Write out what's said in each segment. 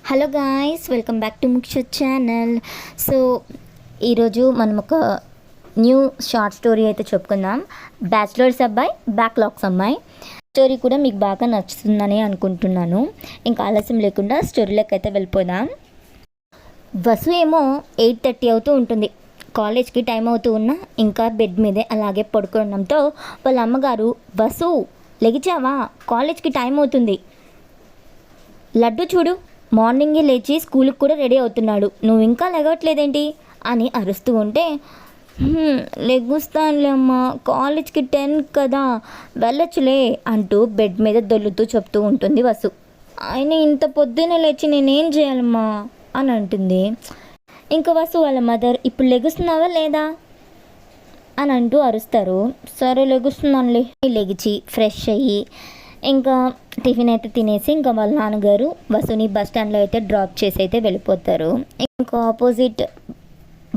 Hello guys, welcome back to Muksha channel. So ఈరోజు మనం ఒక న్యూ షార్ట్ స్టోరీ అయితే చెప్పుకుందాం. బ్యాచిలర్స్ అబ్బాయి, బ్యాక్లాగ్స్ అమ్మాయి. స్టోరీ కూడా మీకు బాగా నచ్చుతుందని అనుకుంటున్నాను. ఇంకా ఆలస్యం లేకుండా స్టోరీలోకి అయితే వెళ్ళిపోదాం. వసు ఏమో 8:30 అవుతూ ఉంటుంది. కాలేజ్కి టైం అవుతూ ఉన్నా ఇంకా బెడ్ మీదే అలాగే పడుకోవడంతో వాళ్ళ అమ్మగారు, వసు లెగిచావా, కాలేజ్కి టైం అవుతుంది, లడ్డు చూడు మార్నింగే లేచి స్కూల్కి కూడా రెడీ అవుతున్నాడు, నువ్వు ఇంకా లెగవట్లేదేంటి అని అరుస్తూ ఉంటే, లెగుస్తానులే అమ్మా, కాలేజ్కి 10 కదా, వెళ్ళొచ్చులే అంటూ బెడ్ మీద దొల్లుతూ చెప్తూ ఉంటుంది వసు. ఆయన ఇంత పొద్దున్నే లేచి నేనేం చేయాలమ్మా అని అంటుంది. ఇంకా వసు వాళ్ళ మదర్, ఇప్పుడు లెగుస్తున్నావా లేదా అని అంటూ అరుస్తారు. సరే లెగుస్తున్నానులే. లెగిచి ఫ్రెష్ అయ్యి ఇంకా టిఫిన్ అయితే తినేసి ఇంకా వాళ్ళ నాన్నగారు వసుని బస్ స్టాండ్లో అయితే డ్రాప్ చేసి అయితే వెళ్ళిపోతారు. ఇంకా ఆపోజిట్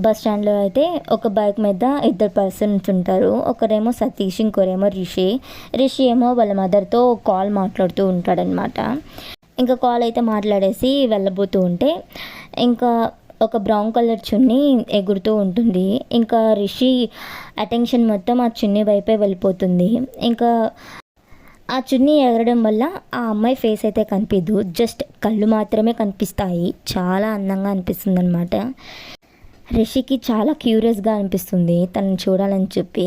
బస్ స్టాండ్లో అయితే ఒక బైక్ మీద 2 పర్సన్స్ ఉంటారు. ఒకరేమో సతీష్, ఇంకోరేమో రిషి ఏమో వాళ్ళ మదర్తో కాల్ మాట్లాడుతూ ఉంటాడనమాట. ఇంకా కాల్ అయితే మాట్లాడేసి వెళ్ళబోతూ ఉంటే ఇంకా ఒక బ్రౌన్ కలర్ చున్నీ ఎగురుతూ ఉంటుంది. ఇంకా రిషి అటెన్షన్ మొత్తం ఆ చున్నీ వైపే వెళ్ళిపోతుంది. ఇంకా ఆ చున్నీ ఎగరడం వల్ల ఆ అమ్మాయి ఫేస్ అయితే కనిపించదు, జస్ట్ కళ్ళు మాత్రమే కనిపిస్తాయి. చాలా అందంగా అనిపిస్తుంది అనమాట. రిషికి చాలా క్యూరియస్గా అనిపిస్తుంది తనని చూడాలని చెప్పి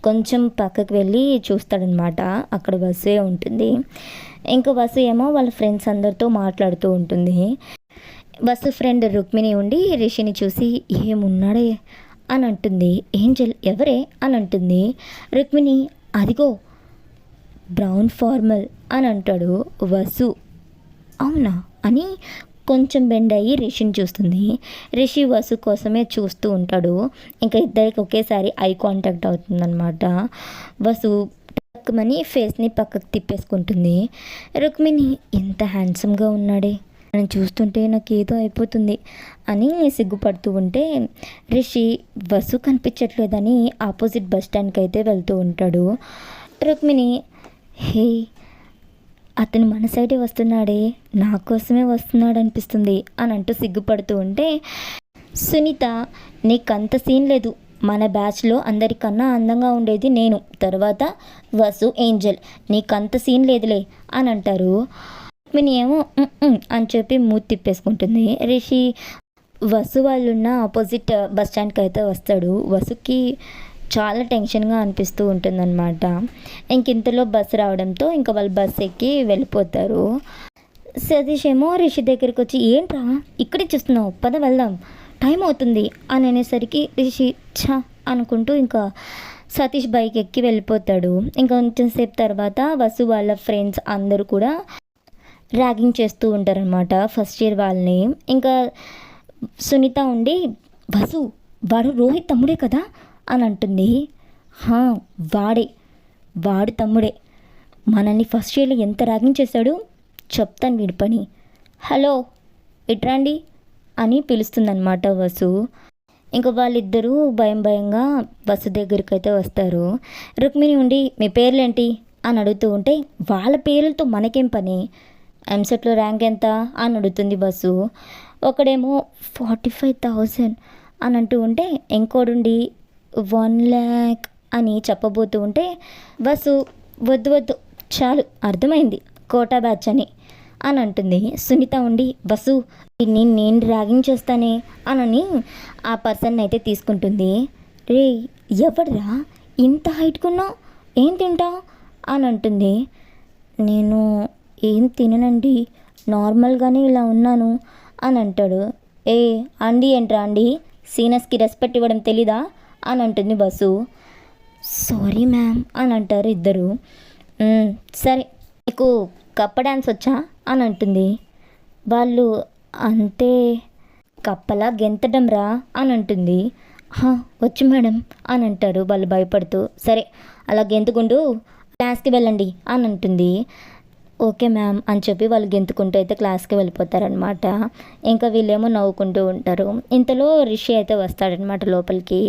కొంచెం పక్కకు వెళ్ళి చూస్తాడనమాట. అక్కడ వసు ఉంటుంది. ఇంకా వసు ఏమో వాళ్ళ ఫ్రెండ్స్ అందరితో మాట్లాడుతూ ఉంటుంది. వసు ఫ్రెండ్ రుక్మిణి ఉండి రిషిని చూసి ఏమున్నాడే అని అంటుంది. ఏంజెల్ ఎవరే అని అంటుంది. రుక్మిణి అదిగో బ్రౌన్ ఫార్మల్ అని అంటాడు. వసు అవునా అని కొంచెం బెండ్ అయ్యి రిషిని చూస్తుంది. రిషి వసు కోసమే చూస్తూ ఉంటాడు. ఇంకా ఇద్దరికి ఒకేసారి ఐ కాంటాక్ట్ అవుతుందన్నమాట. వసు టక్కుమని ఫేస్ని పక్కకు తిప్పేసుకుంటుంది. రుక్మిణి ఎంత హ్యాండ్సమ్గా ఉన్నాడే, నేను చూస్తుంటే నాకు ఏదో అయిపోతుంది అని సిగ్గుపడుతూ ఉంటే రిషి వసు కనిపించట్లేదని ఆపోజిట్ బస్ స్టాండ్కి అయితే వెళ్తూ ఉంటాడు. రుక్మిణి హే అతను మన సైడే వస్తున్నాడే, నా కోసమే వస్తున్నాడు అనిపిస్తుంది అని అంటూ సిగ్గుపడుతూ ఉంటే సునీత, నీకంత సీన్ లేదు, మన బ్యాచ్లో అందరికన్నా అందంగా ఉండేది నేను, తర్వాత వసు, ఏంజల్, నీకంత సీన్ లేదులే అని అంటారు. మిని ఏమో అని చెప్పి మూతి తిప్పేసుకుంటుంది. రిషి వసు వాళ్ళున్న ఆపోజిట్ బస్ స్టాండ్కి అయితే వస్తాడు. వసుకి చాలా టెన్షన్గా అనిపిస్తూ ఉంటుందన్నమాట. ఇంతలో బస్సు రావడంతో ఇంకా వాళ్ళు బస్ ఎక్కి వెళ్ళిపోతారు. సతీష్ ఏమో రిషి దగ్గరికి వచ్చి, ఏంట్రా ఇక్కడే చూస్తున్నావు, పద వెళ్దాం, టైం అవుతుంది అని అనేసరికి రిషి ఛా అనుకుంటూ ఇంకా సతీష్ బైక్ ఎక్కి వెళ్ళిపోతాడు. ఇంకా కొంచెం సేపు తర్వాత వసు వాళ్ళ ఫ్రెండ్స్ అందరూ కూడా ర్యాగింగ్ చేస్తూ ఉంటారనమాట ఫస్ట్ ఇయర్ వాళ్ళని. ఇంకా సునీత ఉండి, వసు వాడు రోహిత్ తమ్ముడే కదా అని అంటుంది. వాడు తమ్ముడే, మనల్ని ఫస్ట్ ఇయర్లో ఎంత ర్యాగింగ్ చేశాడు చెప్తాను వీడి పని, హలో ఇట్రండి అని పిలుస్తుందన్నమాట వసు. ఇంకా వాళ్ళిద్దరూ భయంగా వసు దగ్గరికి అయితే వస్తారు. రుక్మిణి ఉండి, మీ పేర్లేంటి అని అడుగుతూ ఉంటే, వాళ్ళ పేర్లతో మనకేం పని, ఎంసెట్లో ర్యాంక్ ఎంత అని అడుగుతుంది వసు. ఒకడేమో 45,000 అని అంటూ ఉంటే ఇంకోడుండి 1 lakh అని చెప్పబోతూ ఉంటే వసు వద్దు చాలు అర్థమైంది, కోటా బ్యాచ్ అని అంటుంది. సునీత ఉండి, వసు నేను ర్యాగింగ్ చేస్తానే అని ఆ పర్సన్ అయితే తీసుకుంటుంది. రే ఎవడ్రా ఇంత హైట్కున్నావు, ఏం తింటావు అని అంటుంది. నేను ఏం తిననండి, నార్మల్గానే ఇలా ఉన్నాను అని అంటాడు. అండి ఏంట్రా అండి, సీనియర్స్కి రెస్పెక్ట్ ఇవ్వడం తెలీదా అని అంటుంది వసు. సారీ మ్యామ్ అని అంటారు ఇద్దరు. సరే నీకు కప్ప డ్యాన్స్ వచ్చా అని అంటుంది. వాళ్ళు అంటే కప్పలా గెంతడం రా అని అంటుంది. వచ్చు మేడం అని అంటారు వాళ్ళు భయపడుతూ. సరే అలా గెంతుకుంటూ క్లాస్కి వెళ్ళండి అని అంటుంది. ఓకే మ్యామ్ అని చెప్పి వాళ్ళు గెంతుకుంటూ అయితే క్లాస్కి వెళ్ళిపోతారనమాట. ఇంకా వీళ్ళేమో నవ్వుకుంటూ ఉంటారు. ఇంతలో రిషి అయితే వస్తాడనమాట లోపలికి.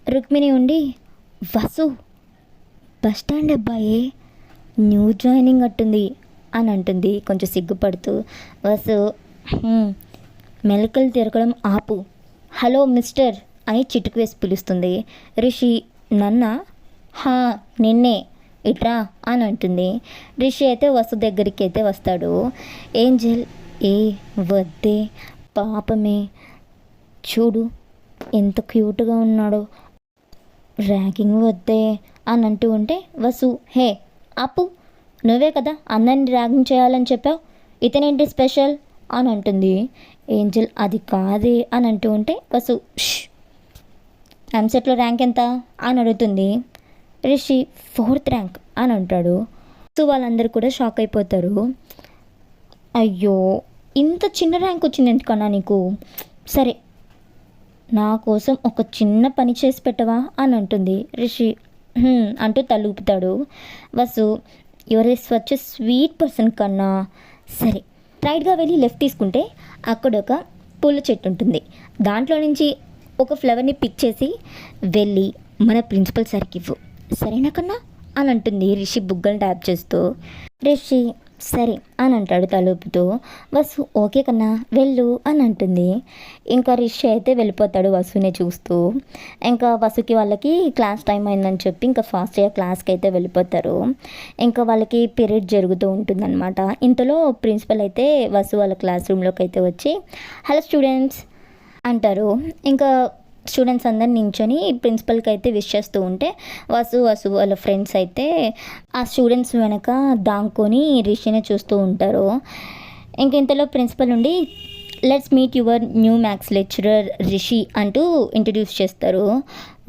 రుక్మిణి ఉండి, వసు బస్ స్టాండ్ అబ్బాయి న్యూ జాయినింగ్ అట్టుంది అని అంటుంది కొంచెం సిగ్గుపడుతూ. వసు "హ్మ్, మెలికలు తిరగడం ఆపు. హలో మిస్టర్ అని చిటుకు వేసి పిలుస్తుంది. రిషి, నన్నా? హా, నిన్నే, ఇట్రా అని అంటుంది. రిషి అయితే వసు దగ్గరికి అయితే వస్తాడు. ఏంజెల్, ఏ వద్దే, పాపమే, చూడు ఎంత క్యూట్గా ఉన్నాడో, ర్యాగింగ్ వద్దే అని అంటూ ఉంటే వసు, హే ఆపు, నువ్వే కదా అందరిని ర్యాగింగ్ చేయాలని చెప్పావు, ఇతనేంటి స్పెషల్ అని అంటుంది. ఏంజల్, అది కాదే అని అంటూ ఉంటే వసు, ఎంసెట్లో ర్యాంక్ ఎంత అని అడుగుతుంది. రిషి, 4th ర్యాంక్ అని అంటాడు. సో వాళ్ళందరూ కూడా షాక్ అయిపోతారు. అయ్యో, ఇంత చిన్న ర్యాంక్ వచ్చింది ఎందుకన్నా నీకు? సరే, నా కోసం ఒక చిన్న పని చేసి పెట్టవా అని అంటుంది. రిషి అంటూ తలూపుతాడు. వసు, యువర్ ఏ స్వచ్ఛ స్వీట్ పర్సన్ కన్నా. సరే, రైట్గా వెళ్ళి లెఫ్ట్ తీసుకుంటే అక్కడ ఒక పూల చెట్టు ఉంటుంది. దాంట్లో నుంచి ఒక ఫ్లవర్ని పిక్ చేసి వెళ్ళి మన ప్రిన్సిపల్ సార్కి ఇవ్వు, సరేనా కన్నా అని అంటుంది రిషి బుగ్గలు ట్యాప్ చేస్తూ. రిషి సరే అని అంటాడు తలుపుతూ. వసు, ఓకే కన్నా వెళ్ళు అని అంటుంది. ఇంకా రిషి అయితే వెళ్ళిపోతాడు వసుని చూస్తూ. ఇంకా వసుకి వాళ్ళకి క్లాస్ టైం అయిందని చెప్పి ఇంకా ఫాస్ట్గా క్లాస్కి అయితే వెళ్ళిపోతారు. ఇంకా వాళ్ళకి పీరియడ్ జరుగుతూ ఉంటుందన్నమాట. ఇంతలో ప్రిన్సిపల్ అయితే వసు వాళ్ళ క్లాస్ రూమ్లోకి అయితే వచ్చి హలో స్టూడెంట్స్ అంటారు. ఇంకా స్టూడెంట్స్ అందరు నించొని ప్రిన్సిపల్కి అయితే విష్ చేస్తూ ఉంటే వసు వాళ్ళ ఫ్రెండ్స్ అయితే ఆ స్టూడెంట్స్ వెనక దాంకొని రిషిని చూస్తూ ఉంటారు. ఇంక ఇంతలో ప్రిన్సిపల్ నుండి let's meet your new maths lecturer Rishi అంటూ ఇంట్రడ్యూస్ చేస్తారు.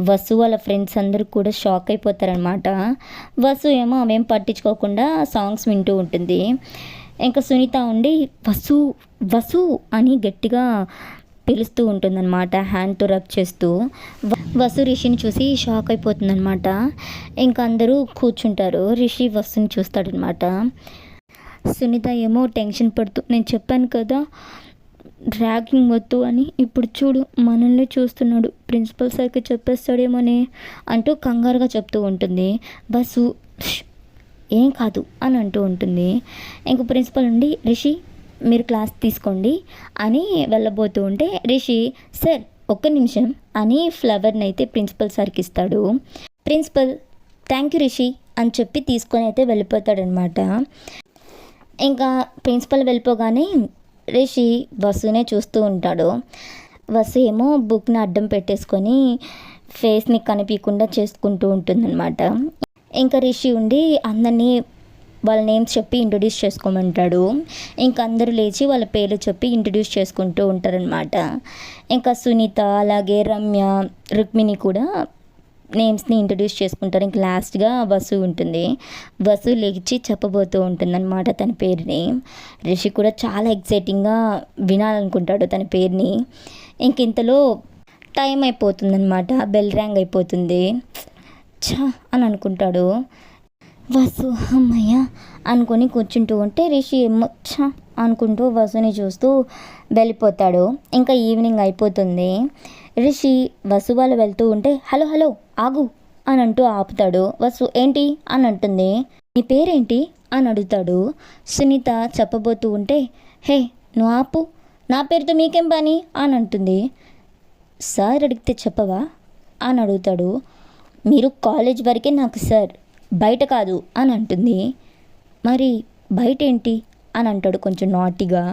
వసు వాళ్ళ ఫ్రెండ్స్ అందరూ కూడా షాక్ అయిపోతారనమాట. వసు ఏమో అవేం పట్టించుకోకుండా సాంగ్స్ వింటూ ఉంటుంది. ఇంకా సునీత ఉండి వసు వసు అని గట్టిగా పిలుస్తూ ఉంటుందన్నమాట, హ్యాండ్తో రబ్ చేస్తూ. వసు రిషిని చూసి షాక్ అయిపోతుందన్నమాట. ఇంకా అందరూ కూర్చుంటారు. రిషి వసుని చూస్తాడనమాట. సునీత ఏమో టెన్షన్ పడుతూ నేను చెప్పాను కదా ర్యాగింగ్ వద్దు అని, ఇప్పుడు చూడు మనల్ని చూస్తున్నాడు, ప్రిన్సిపల్ సార్కి చెప్పేస్తాడేమోనే అంటూ కంగారుగా చెప్తూ ఉంటుంది. బస్సు ఏం కాదు అని అంటూ ఉంటుంది. ఇంక ప్రిన్సిపల్ నుండి రిషి మీరు క్లాస్ తీసుకోండి అని వెళ్ళబోతూ ఉంటే రిషి సార్ ఒక్క నిమిషం అని ఫ్లవర్ని అయితే ప్రిన్సిపల్ సార్కి ఇస్తాడు. ప్రిన్సిపల్ థ్యాంక్ యూ రిషి అని చెప్పి తీసుకొని అయితే వెళ్ళిపోతాడనమాట. ఇంకా ప్రిన్సిపల్ వెళ్ళిపోగానే రిషి వసునే చూస్తూ ఉంటాడు. వసు ఏమో బుక్ని అడ్డం పెట్టేసుకొని ఫేస్ని కనిపించకుండా చేసుకుంటూ ఉంటుందన్నమాట. ఇంకా రిషి ఉండి అందరినీ వాళ్ళ నేమ్స్ చెప్పి ఇంట్రొడ్యూస్ చేసుకోమంటాడు. ఇంకా అందరూ లేచి వాళ్ళ పేర్లు చెప్పి ఇంట్రొడ్యూస్ చేసుకుంటూ ఉంటారనమాట. ఇంకా సునీత అలాగే రమ్య రుక్మిణి కూడా నేమ్స్ని ఇంట్రొడ్యూస్ చేసుకుంటారు. ఇంక లాస్ట్గా వసు ఉంటుంది. వసు లేచి చెప్పబోతూ ఉంటుందన్నమాట తన పేరుని. రిషి కూడా చాలా ఎక్సైటింగ్గా వినాలనుకుంటాడు తన పేరుని. ఇంక ఇంతలో టైం అయిపోతుందన్నమాట, బెల్ ర్యాంగ్ అయిపోతుంది. ఛా అని అనుకుంటాడు. వసు అమ్మయ్య అనుకొని కూర్చుంటూ ఉంటే రిషి ఏమో ఛా అనుకుంటూ వసుని చూస్తూ వెళ్ళిపోతాడు. ఇంకా ఈవినింగ్ అయిపోతుంది. రిషి వసు వాళ్ళు వెళ్తూ ఉంటే హలో హలో ఆగు అని అంటూ ఆపుతాడు. వసు ఏంటి అని అంటుంది. నీ పేరేంటి అని అడుగుతాడు. సునీత చెప్పబోతూ ఉంటే హే నువ్వు ఆపు, నా పేరుతో మీకేం పని అని అంటుంది. సార్ అడిగితే చెప్పవా అని అడుగుతాడు. మీరు కాలేజ్ వరకే నాకు సార్, బయట కాదు అని అంటుంది. మరి బయట ఏంటి అని అంటాడు కొంచెం నాటిగా.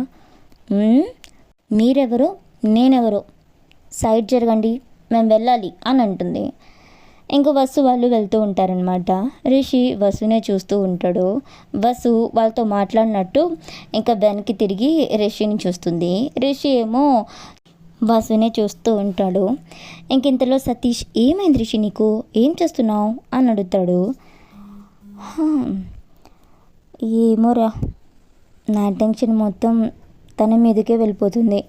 మీరెవరో నేనెవరో సైడ్ జరగండి మేము వెళ్ళాలి అని అంటుంది. ఇంకో వసు వాళ్ళు వెళ్తూ ఉంటారనమాట. రిషి వసునే చూస్తూ ఉంటాడు. వసు వాళ్ళతో మాట్లాడినట్టు ఇంకా వెనక్కి తిరిగి రిషిని చూస్తుంది. రిషి ఏమో వసునే చూస్తూ ఉంటాడు. ఇంక ఇంతలో సతీష్ ఏమైంది రిషి నీకు, ఏం చేస్తున్నావు అని అడుగుతాడు. ఏమోరా నా టెన్షన్ మొత్తం తన మీదకే వెళ్ళిపోతుంది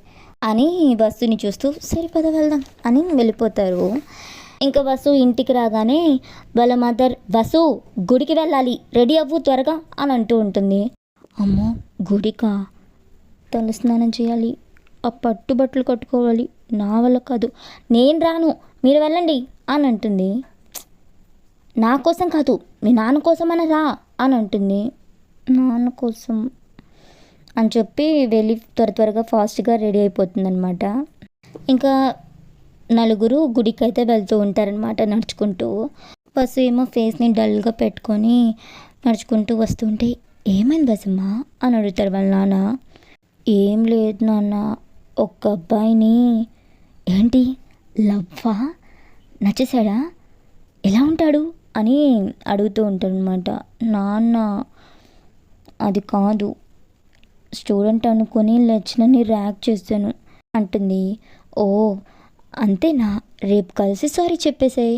అని వసుని చూస్తూ సరిపద వెళ్దాం అని వెళ్ళిపోతారు. ఇంకా వసు ఇంటికి రాగానే వాళ్ళ మదర్ వసు గుడికి వెళ్ళాలి రెడీ అవ్వు త్వరగా అని అంటూ ఉంటుంది. అమ్మో గుడికా, తల స్నానం చేయాలి, ఆ పట్టుబట్టలు కట్టుకోవాలి, నా వల్ల కాదు, నేను రాను మీరు వెళ్ళండి అని అంటుంది. నా కోసం కాదు మీ నాన్న కోసం అని రా అని అంటుంది. నాన్న కోసం అని చెప్పి వెళ్ళి త్వరగా ఫాస్ట్గా రెడీ అయిపోతుందనమాట. ఇంకా నలుగురు గుడికి అయితే వెళ్తూ ఉంటారనమాట నడుచుకుంటూ. వసు ఏమో ఫేస్ని డల్గా పెట్టుకొని నడుచుకుంటూ వస్తుంటే, ఏమైంది వసమ్మ అని అడుగుతారు వాళ్ళ నాన్న. ఏం లేదు నాన్న, ఒక్క అబ్బాయిని. ఏంటి, లవ్వా? నచ్చేసాడా? ఎలా ఉంటాడు అని అడుగుతూ ఉంటారనమాట. నాన్న అది కాదు, స్టూడెంట్ అనుకొని లెక్చరర్ని ర్యాక్ చేశాను అంటుంది. ఓ అంతేనా, రేపు కలిసి సారీ చెప్పేసాయి,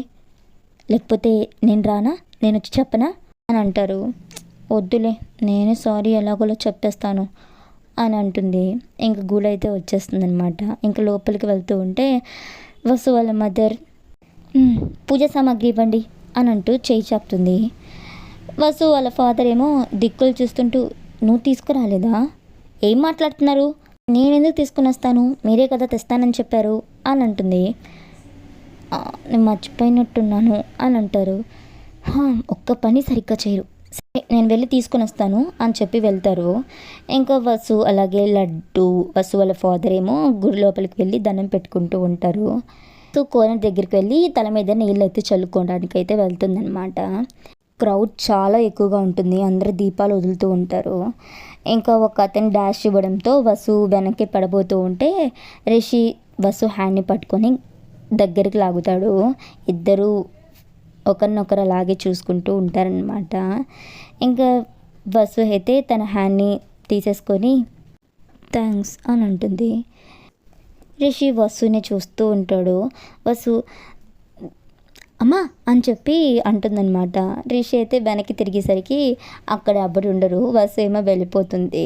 లేకపోతే నేను రానా, నేను వచ్చి చెప్పనా అని అంటారు. వద్దులే, నేనే సారీ ఎలాగోలో చెప్పేస్తాను అని అంటుంది. ఇంక గూడైతే వచ్చేస్తుంది అనమాట. ఇంకా లోపలికి వెళ్తూ ఉంటే వసు వాళ్ళ మదర్ పూజ సామాగ్రి ఇవ్వండి అని అంటూ చేయి చాపుతుంది. వసు వాళ్ళ ఫాదర్ ఏమో దిక్కులు చూస్తుంటూ, నువ్వు తీసుకురాలేదా, ఏం మాట్లాడుతున్నారు, నేనెందుకు తీసుకుని వస్తాను, మీరే కదా తెస్తానని చెప్పారు అని అంటుంది. నేను మర్చిపోయినట్టున్నాను అని అంటారు. ఒక్క పని సరిగ్గా చేయరు, సరే నేను వెళ్ళి తీసుకొని వస్తాను అని చెప్పి వెళ్తారు. ఇంకా వసు అలాగే లడ్డు, వసు వాళ్ళ ఫాదర్ ఏమో గుడి లోపలికి వెళ్ళి దండం పెట్టుకుంటూ ఉంటారు. సో కోనర్ దగ్గరికి వెళ్ళి తల మీద నీళ్ళు అయితే చల్లుకోవడానికి అయితే వెళ్తుందనమాట. క్రౌడ్ చాలా ఎక్కువగా ఉంటుంది, అందరూ దీపాలు వదులుతూ ఉంటారు. ఇంకా ఒక అతను డాష్ ఇవ్వడంతో వసు వెనక్కి పడబోతూ ఉంటే రిషి వసు హ్యాండ్ని పట్టుకొని దగ్గరికి లాగుతాడు. ఇద్దరు ఒకరినొకరు అలాగే చూసుకుంటూ ఉంటారనమాట. ఇంకా వసు అయితే తన హ్యాండ్ని తీసేసుకొని థ్యాంక్స్ అని అంటుంది. రిషి వసుని చూస్తూ ఉంటాడు. వసు అమ్మా అని చెప్పి అంటుందన్నమాట. రిషి అయితే వెనక్కి తిరిగేసరికి అక్కడ అబ్బడు ఉండరు, వసు ఏమో వెళ్ళిపోతుంది.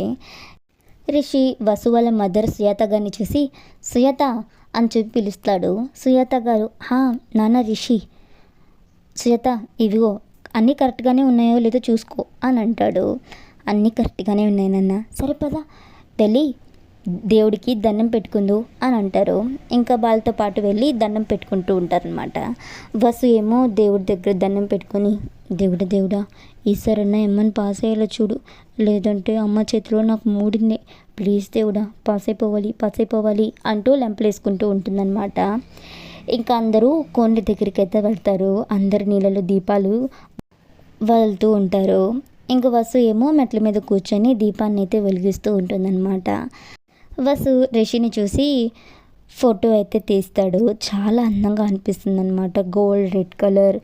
రిషి వసు వాళ్ళ మదర్ సుజాత గారిని చూసి సుజాత అని చెప్పి పిలుస్తాడు. సుజాత గారు, నాన్న రిషి, సుజాత ఇవిగో అన్నీ కరెక్ట్గానే ఉన్నాయో లేదో చూసుకో అని అంటాడు. అన్నీ కరెక్ట్గానే ఉన్నాయి నాన్న, సరిపదా వెళ్ళి దేవుడికి దండం పెట్టుకుందు అని అంటారు. ఇంకా వాళ్ళతో పాటు వెళ్ళి దండం పెట్టుకుంటూ ఉంటారనమాట. వసు ఏమో దేవుడి దగ్గర దండం పెట్టుకొని, దేవుడా ఈసారన్నా ఎమ్మని పాస్ అయ్యేలా చూడు, లేదంటే అమ్మ చేతిలో నాకు మూడింది, ప్లీజ్ దేవుడా పాస్ అయిపోవాలి అంటూ లెంపలేసుకుంటూ ఉంటుందన్నమాట. ఇంకా అందరూ కోండి దగ్గరికి అయితే వెళ్తారు. అందరు నీళ్ళలో దీపాలు వదులుతూ ఉంటారు. ఇంకా వసు ఏమో మెట్ల మీద కూర్చొని దీపాన్ని అయితే వెలిగిస్తూ ఉంటుందన్నమాట. వసు రిషిని చూసి ఫోటో అయితే తీస్తాడు. చాలా అందంగా అనిపిస్తుంది అనమాట. గోల్డ్ రెడ్ కలర్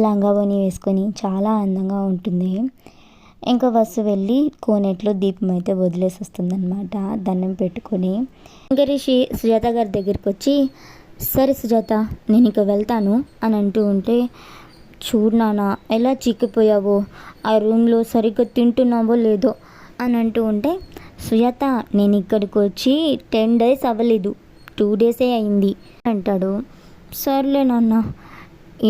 లంగావోని వేసుకొని చాలా అందంగా ఉంటుంది. ఇంకా వసు వెళ్ళి కోనేట్లో దీపం అయితే వదిలేసి వస్తుందన్నమాట దండం పెట్టుకొని. ఇంకా రిషి సుజాత గారి దగ్గరికి వచ్చి, సరే సుజాత నేను ఇక వెళ్తాను అని అంటూ ఉంటే, చూడు నాన్న ఎలా చిక్కిపోయావో, ఆ రూమ్లో సరిగ్గా తింటున్నావో లేదో అని అంటూ ఉంటే, సుజాత నేను ఇక్కడికి వచ్చి 10 days అవ్వలేదు, 2 days అయింది అంటాడు. సర్లే నాన్న,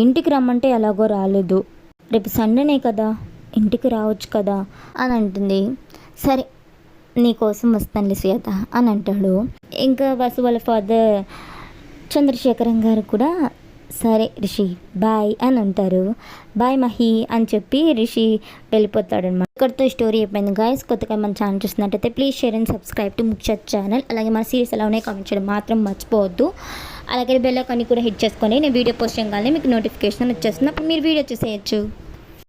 ఇంటికి రమ్మంటే ఎలాగో రాలేదు, రేపు సండేనే కదా ఇంటికి రావచ్చు కదా అని అంటుంది. సరే నీకోసం వస్తానులే సుజాత అని అంటాడు. ఇంకా వసు వాళ్ళ ఫాదర్ చంద్రశేఖరం గారు కూడా సరే రిషి బాయ్ అని అంటారు. బాయ్ మహి అని చెప్పి రిషి వెళ్ళిపోతాడు అనమాట. ఇక్కడితో స్టోరీ అయిపోయింది గాయస్. కొత్తగా మన ఛానల్ చూస్తున్నట్టయితే please share and subscribe to ముఖ్య ఛానల్. అలాగే మన సీరీస్ ఎలా ఉన్నాయి కామెంట్ చేయడం మాత్రం మర్చిపోవద్దు. అలాగే బెల్ ఐకాన్ కూడా హిట్ చేసుకొని నేను వీడియో పోస్ట్ చేయగానే మీకు నోటిఫికేషన్ వచ్చేస్తుంది, అప్పుడు మీరు వీడియో చూసేయచ్చు.